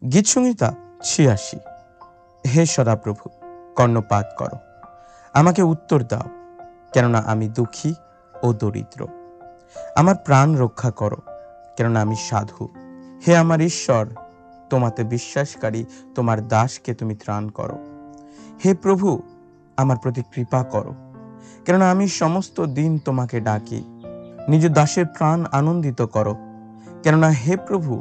গীতসংহিতা ৮৬। হে সদাপ্রভু, কর্ণপাত করো, আমাকে উত্তর দাও, কেননা আমি দুঃখী ও দরিদ্র। আমার প্রাণ রক্ষা করো, কেননা আমি সাধু। হে আমার ঈশ্বর, তোমাতে বিশ্বাসকারী তোমার দাসকে তুমি ত্রাণ করো। হে প্রভু, আমার প্রতি কৃপা করো, কেননা আমি সমস্ত দিন তোমাকে ডাকি। নিজ দাসের প্রাণ আনন্দিত করো, কেননা হে প্রভু,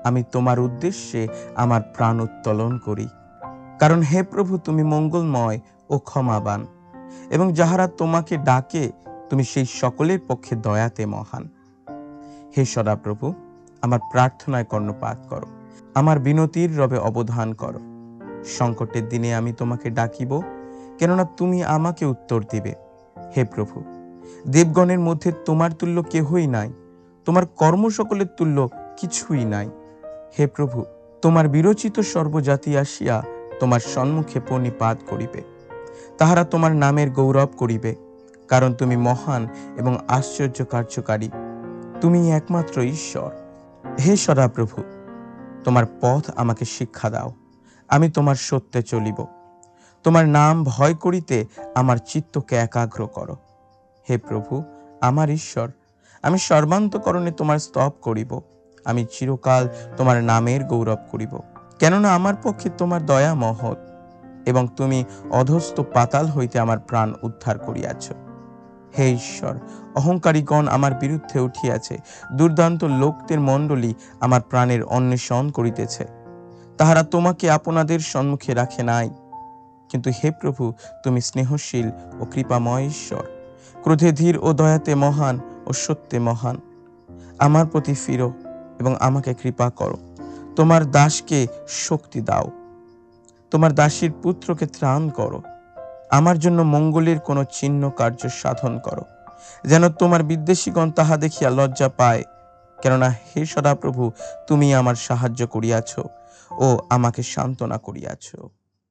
আমি তোমার উদ্দেশ্যে আমার প্রাণ উত্তোলন করি। কারণ হে প্রভু, তুমি মঙ্গলময় ও ক্ষমাবান, এবং যাহারা তোমাকে ডাকে তুমি সেই সকলের পক্ষে দয়াতে মহান। হে সদাপ্রভু, আমার প্রার্থনায় কর্ণপাত করো, আমার বিনতির রবে অবধান করো। সংকটের দিনে আমি তোমাকে ডাকিব, কেননা তুমি আমাকে উত্তর দিবে। হে প্রভু, দেবগণের মধ্যে তোমার তুল্য কেহই নাই, তোমার কর্ম সকলের তুল্য কিছুই নাই। হে প্রভু, তোমার বিরচিত সর্বজাতি আসিয়া তোমার সম্মুখে প্রণিপাত করিবে, তাহারা তোমার নামের গৌরব করিবে, কারণ তুমি মহান এবং আশ্চর্য কার্যকারী, তুমি একমাত্র ঈশ্বর। হে সদাপ্রভু, তোমার পথ আমাকে শিক্ষা দাও, আমি তোমার সত্যে চলিব। তোমার নাম ভয় করিতে আমার চিত্তকে একাগ্র করো। হে প্রভু, আমার ঈশ্বর, আমি সর্বান্তকরণে তোমার স্তব করিব, আমি চিরকাল তোমার নামের গৌরব করিব, কেননা আমার পক্ষে তোমার দয়া মহৎ, এবং তুমি অধস্থ পাতাল হইতে আমার প্রাণ উদ্ধার করিয়াছ। হে ঈশ্বর, অহংকারীগণ আমার বিরুদ্ধে উঠিয়াছে, দুর্দান্ত লোকদের মণ্ডলী আমার প্রাণের অন্বেষণ করিতেছে। তাহারা তোমাকে আপনাদের সম্মুখে রাখে নাই। কিন্তু হে প্রভু, তুমি স্নেহশীল ও কৃপাময় ঈশ্বর, ক্রোধে ধীর ও দয়াতে মহান ও সত্যে মহান। আমার প্রতি ফিরো এবং আমাকে কৃপা করো, তোমার দাসকে শক্তি দাও, তোমার দাসীর পুত্রকে ত্রাণ করো। আমার জন্য মঙ্গলের কোনো চিহ্ন কার্য সাধন করো, যেন তোমার বিদ্বেষীগণ তাহা দেখিয়া লজ্জা পায়। কেননা হে সদাপ্রভু, তুমি আমার সাহায্য করিয়াছ ও আমাকে সান্ত্বনা করিয়াছ।